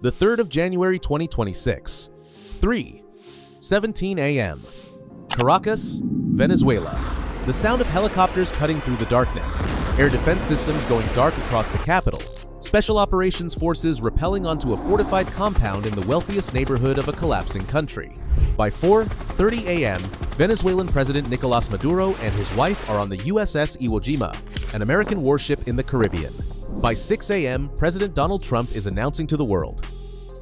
the 3rd of January 2026, 3:17 a.m. Caracas, Venezuela. The sound of helicopters cutting through the darkness, air defense systems going dark across the capital, special operations forces rappelling onto a fortified compound in the wealthiest neighborhood of a collapsing country. By 4:30 a.m., Venezuelan President Nicolás Maduro and his wife are on the USS Iwo Jima, an American warship in the Caribbean. By 6 a.m., President Donald Trump is announcing to the world,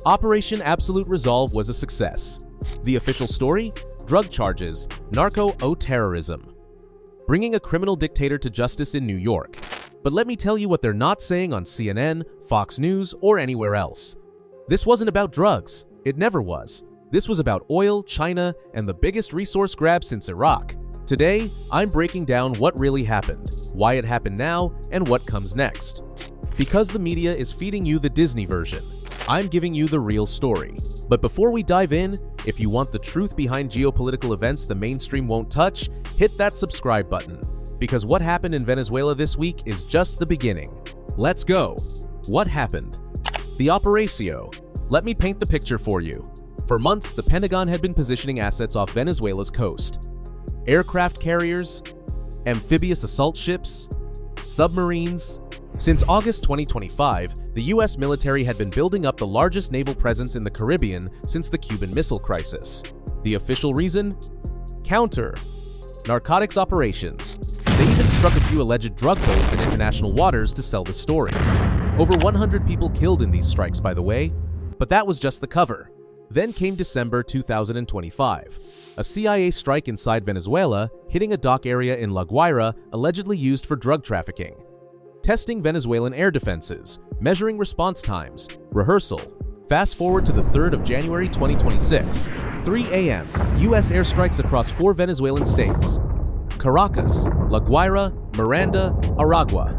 Operation Absolute Resolve was a success. The official story? Drug charges, narco-terrorism. Bringing a criminal dictator to justice in New York. But let me tell you what they're not saying on CNN, Fox News, or anywhere else. This wasn't about drugs. It never was. This was about oil, China, and the biggest resource grab since Iraq. Today, I'm breaking down what really happened, why it happened now, and what comes next. Because the media is feeding you the Disney version, I'm giving you the real story. But before we dive in, if you want the truth behind geopolitical events the mainstream won't touch, hit that subscribe button. Because what happened in Venezuela this week is just the beginning. Let's go. What happened? The Operacio. Let me paint the picture for you. For months, the Pentagon had been positioning assets off Venezuela's coast. Aircraft carriers, amphibious assault ships, submarines. Since August 2025, the US military had been building up the largest naval presence in the Caribbean since the Cuban Missile Crisis. The official reason? Counter narcotics operations. They even struck a few alleged drug boats in international waters to sell the story. Over 100 people killed in these strikes, by the way. But that was just the cover. Then came December 2025. A CIA strike inside Venezuela, hitting a dock area in La Guaira allegedly used for drug trafficking. Testing Venezuelan air defenses, measuring response times, rehearsal. Fast forward to the 3rd of January 2026, 3 a.m., US airstrikes across 4 Venezuelan states: Caracas, La Guaira, Miranda, Aragua.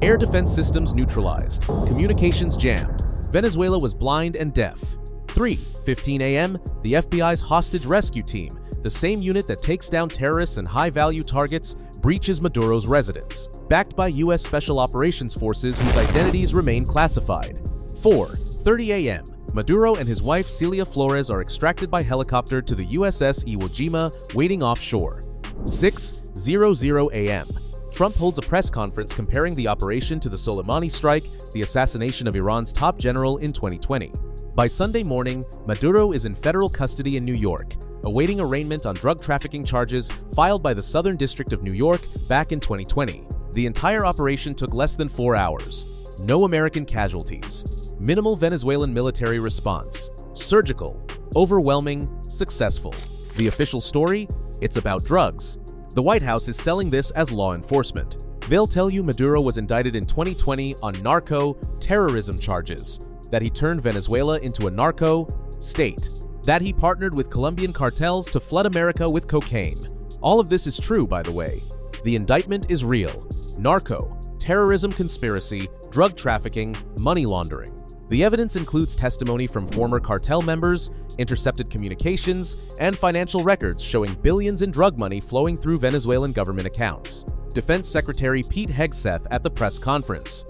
Air defense systems neutralized, communications jammed. Venezuela was blind and deaf. 3:15 a.m., the FBI's hostage rescue team, the same unit that takes down terrorists and high-value targets, breaches Maduro's residence, backed by U.S. Special Operations Forces whose identities remain classified. 4:30 a.m., Maduro and his wife Celia Flores are extracted by helicopter to the USS Iwo Jima, waiting offshore. 6:00 a.m., Trump holds a press conference comparing the operation to the Soleimani strike, the assassination of Iran's top general in 2020. By Sunday morning, Maduro is in federal custody in New York, awaiting arraignment on drug trafficking charges filed by the Southern District of New York back in 2020. The entire operation took less than 4 hours. No American casualties. Minimal Venezuelan military response. Surgical. Overwhelming. Successful. The official story? It's about drugs. The White House is selling this as law enforcement. They'll tell you Maduro was indicted in 2020 on narco-terrorism charges, that he turned Venezuela into a narco state, that he partnered with Colombian cartels to flood America with cocaine. All of this is true, by the way. The indictment is real. Narco, terrorism conspiracy, drug trafficking, money laundering. The evidence includes testimony from former cartel members, intercepted communications, and financial records showing billions in drug money flowing through Venezuelan government accounts. Defense Secretary Pete Hegseth at the press conference.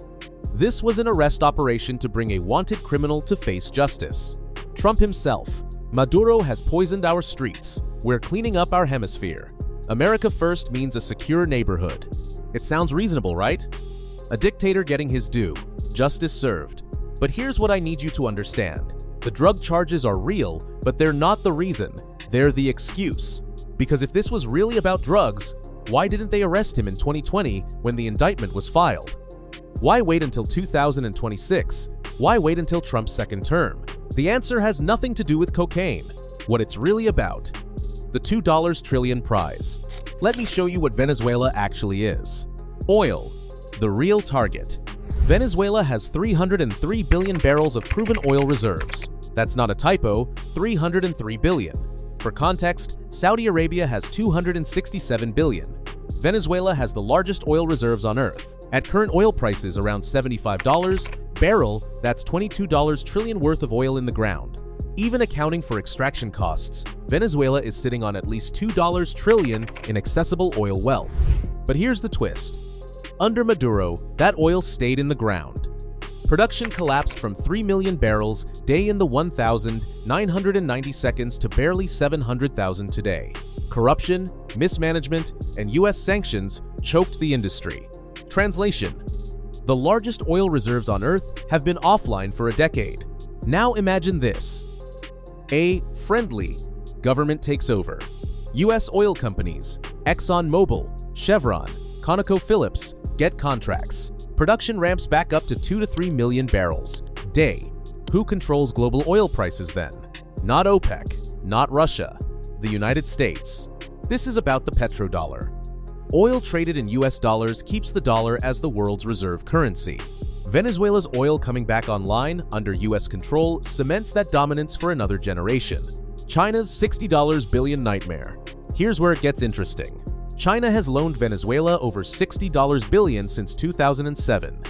This was an arrest operation to bring a wanted criminal to face justice. Trump himself. Maduro has poisoned our streets. We're cleaning up our hemisphere. America first means a secure neighborhood. It sounds reasonable, right? A dictator getting his due. Justice served. But here's what I need you to understand. The drug charges are real, but they're not the reason. They're the excuse. Because if this was really about drugs, why didn't they arrest him in 2020 when the indictment was filed? Why wait until 2026? Why wait until Trump's second term? The answer has nothing to do with cocaine. What it's really about. The $2 trillion prize. Let me show you what Venezuela actually is. Oil. The real target. Venezuela has 303 billion barrels of proven oil reserves. That's not a typo, 303 billion. For context, Saudi Arabia has 267 billion. Venezuela has the largest oil reserves on Earth. At current oil prices around $75 barrel, that's $22 trillion worth of oil in the ground. Even accounting for extraction costs, Venezuela is sitting on at least $2 trillion in accessible oil wealth. But here's the twist. Under Maduro, that oil stayed in the ground. Production collapsed from 3 million barrels day in the 1,990 seconds to barely 700,000 today. Corruption, mismanagement, and US sanctions choked the industry. Translation: the largest oil reserves on Earth have been offline for a decade. Now imagine this. A friendly government takes over. US oil companies, ExxonMobil, Chevron, ConocoPhillips, get contracts. Production ramps back up to 2 to 3 million barrels a day. Who controls global oil prices then? Not OPEC, not Russia, the United States. This is about the petrodollar. Oil traded in US dollars keeps the dollar as the world's reserve currency. Venezuela's oil coming back online under US control cements that dominance for another generation. China's $60 billion nightmare. Here's where it gets interesting. China has loaned Venezuela over $60 billion since 2007.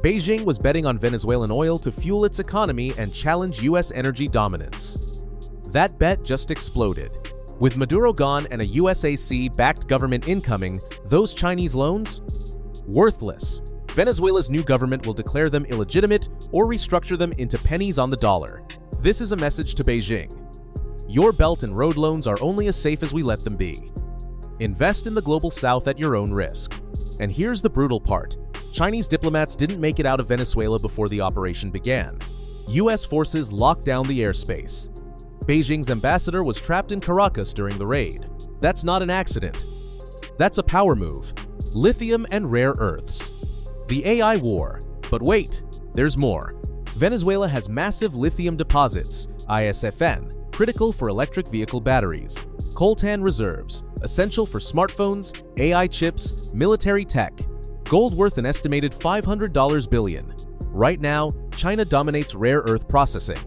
Beijing was betting on Venezuelan oil to fuel its economy and challenge US energy dominance. That bet just exploded. With Maduro gone and a USAC-backed government incoming, those Chinese loans? Worthless. Venezuela's new government will declare them illegitimate or restructure them into pennies on the dollar. This is a message to Beijing. Your Belt and Road loans are only as safe as we let them be. Invest in the global south at your own risk. And here's the brutal part. Chinese diplomats didn't make it out of Venezuela before the operation began. US forces locked down the airspace. Beijing's ambassador was trapped in Caracas during the raid. That's not an accident. That's a power move. Lithium and rare earths. The AI war. But wait, there's more. Venezuela has massive lithium deposits, ISFN, critical for electric vehicle batteries. Coltan reserves, essential for smartphones, AI chips, military tech. Gold worth an estimated $500 billion. Right now, China dominates rare earth processing.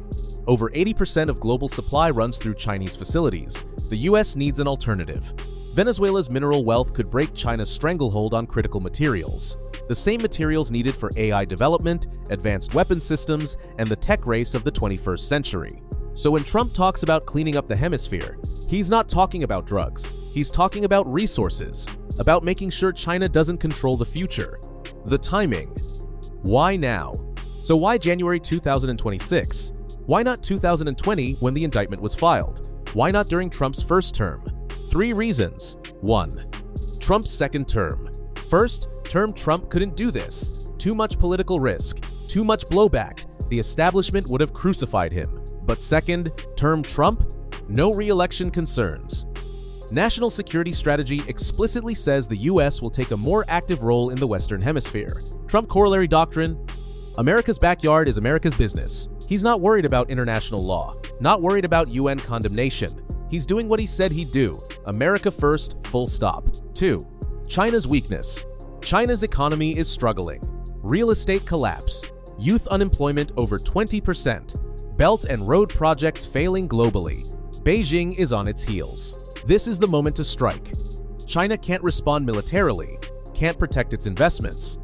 Over 80% of global supply runs through Chinese facilities. The US needs an alternative. Venezuela's mineral wealth could break China's stranglehold on critical materials. The same materials needed for AI development, advanced weapon systems, and the tech race of the 21st century. So when Trump talks about cleaning up the hemisphere, he's not talking about drugs. He's talking about resources, about making sure China doesn't control the future. The timing. Why now? So why January 2026? Why not 2020 when the indictment was filed? Why not during Trump's first term? 3 reasons. 1. Trump's second term. First term, Trump couldn't do this. Too much political risk, too much blowback. The establishment would have crucified him. But second term Trump? No re-election concerns. National security strategy explicitly says the US will take a more active role in the Western Hemisphere. Trump corollary doctrine? America's backyard is America's business. He's not worried about international law, not worried about UN condemnation. He's doing what he said he'd do. America first, full stop. 2. China's weakness. China's economy is struggling. Real estate collapse. Youth unemployment over 20%. Belt and road projects failing globally. Beijing is on its heels. This is the moment to strike. China can't respond militarily, can't protect its investments.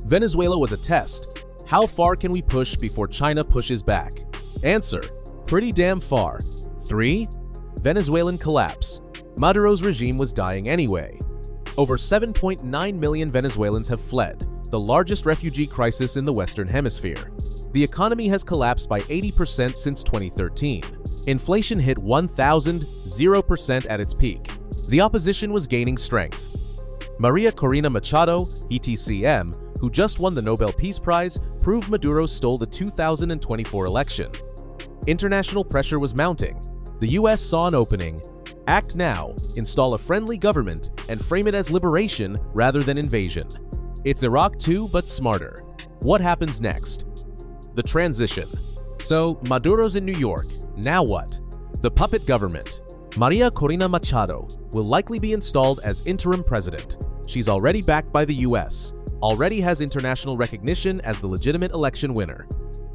Venezuela was a test. How far can we push before China pushes back? Answer: pretty damn far. 3. Venezuelan collapse. Maduro's regime was dying anyway. Over 7.9 million Venezuelans have fled, the largest refugee crisis in the Western Hemisphere. The economy has collapsed by 80% since 2013. Inflation hit 1,000% at its peak. The opposition was gaining strength. Maria Corina Machado, ETCM, who just won the Nobel Peace Prize, proved Maduro stole the 2024 election. International pressure was mounting. The US saw an opening. Act now, install a friendly government, and frame it as liberation rather than invasion. It's Iraq too, but smarter. What happens next? The transition. So, Maduro's in New York. Now what? The puppet government. Maria Corina Machado will likely be installed as interim president. She's already backed by the US, already has international recognition as the legitimate election winner,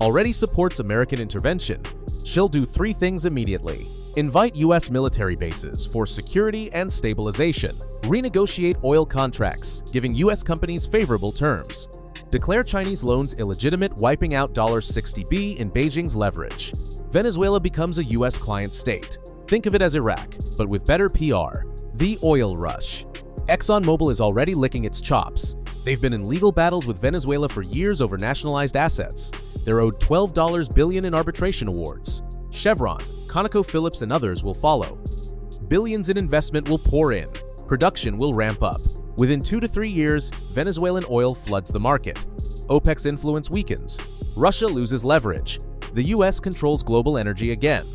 already supports American intervention. She'll do 3 things immediately. Invite US military bases for security and stabilization. Renegotiate oil contracts, giving US companies favorable terms. Declare Chinese loans illegitimate, wiping out $60 in Beijing's leverage. Venezuela becomes a US client state. Think of it as Iraq, but with better PR. The oil rush. ExxonMobil is already licking its chops. They've been in legal battles with Venezuela for years over nationalized assets. They're owed $12 billion in arbitration awards. Chevron, ConocoPhillips, and others will follow. Billions in investment will pour in. Production will ramp up. Within 2 to 3 years, Venezuelan oil floods the market. OPEC's influence weakens. Russia loses leverage. The US controls global energy again.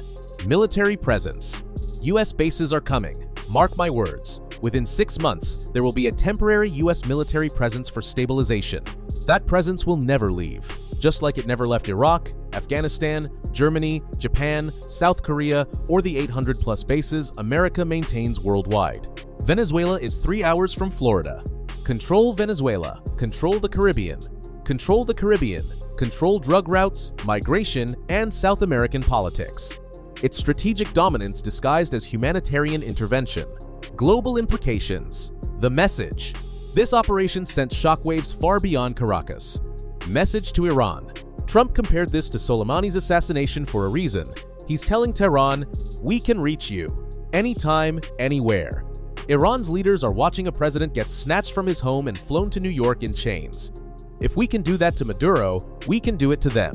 Military presence. US bases are coming. Mark my words. Within 6 months, there will be a temporary US military presence for stabilization. That presence will never leave, just like it never left Iraq, Afghanistan, Germany, Japan, South Korea, or the 800-plus bases America maintains worldwide. Venezuela is 3 hours from Florida. Control Venezuela. Control the Caribbean. Control the Caribbean. Control drug routes, migration, and South American politics. It's strategic dominance disguised as humanitarian intervention. Global implications. The message. This operation sent shockwaves far beyond Caracas. Message to Iran. Trump compared this to Soleimani's assassination for a reason. He's telling Tehran, we can reach you. Anytime, anywhere. Iran's leaders are watching a president get snatched from his home and flown to New York in chains. If we can do that to Maduro, we can do it to them.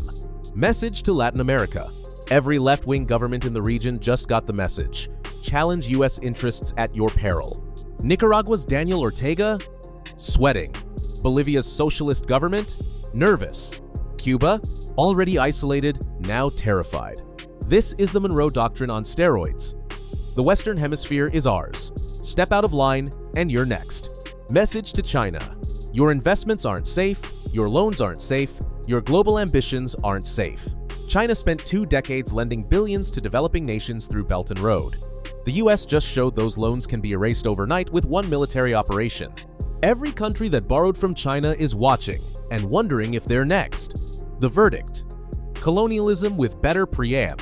Message to Latin America. Every left-wing government in the region just got the message. Challenge US interests at your peril. Nicaragua's Daniel Ortega? Sweating. Bolivia's socialist government? Nervous. Cuba? Already isolated, now terrified. This is the Monroe Doctrine on steroids. The Western Hemisphere is ours. Step out of line, and you're next. Message to China. Your investments aren't safe, your loans aren't safe, your global ambitions aren't safe. China spent 2 decades lending billions to developing nations through Belt and Road. The US just showed those loans can be erased overnight with one military operation. Every country that borrowed from China is watching and wondering if they're next. The verdict. Colonialism with better pream.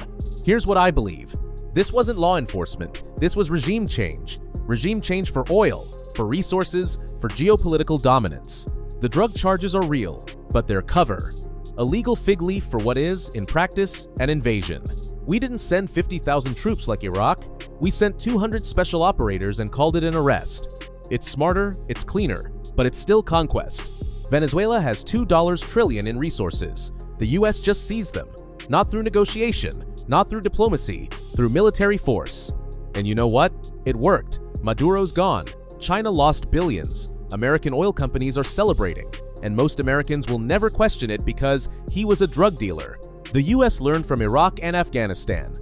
Here's what I believe. This wasn't law enforcement. This was regime change. Regime change for oil, for resources, for geopolitical dominance. The drug charges are real, but they're cover. A legal fig leaf for what is, in practice, an invasion. We didn't send 50,000 troops like Iraq. We sent 200 special operators and called it an arrest. It's smarter, it's cleaner, but it's still conquest. Venezuela has $2 trillion in resources. The US just seized them. Not through negotiation, not through diplomacy, through military force. And you know what? It worked. Maduro's gone. China lost billions. American oil companies are celebrating. And most Americans will never question it because he was a drug dealer. The US learned from Iraq and Afghanistan.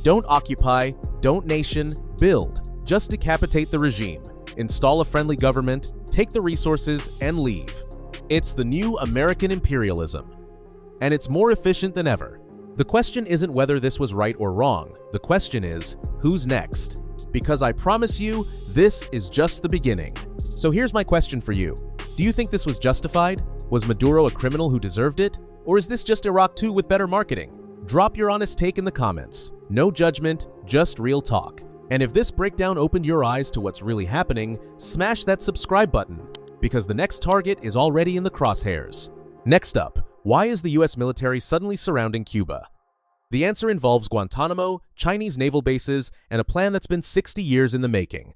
Don't occupy, don't nation, build. Just decapitate the regime. Install a friendly government, take the resources, and leave. It's the new American imperialism. And it's more efficient than ever. The question isn't whether this was right or wrong. The question is, who's next? Because I promise you, this is just the beginning. So here's my question for you. Do you think this was justified? Was Maduro a criminal who deserved it? Or is this just Iraq 2 with better marketing? Drop your honest take in the comments. No judgment, just real talk. And if this breakdown opened your eyes to what's really happening, smash that subscribe button, because the next target is already in the crosshairs. Next up, why is the US military suddenly surrounding Cuba? The answer involves Guantanamo, Chinese naval bases, and a plan that's been 60 years in the making.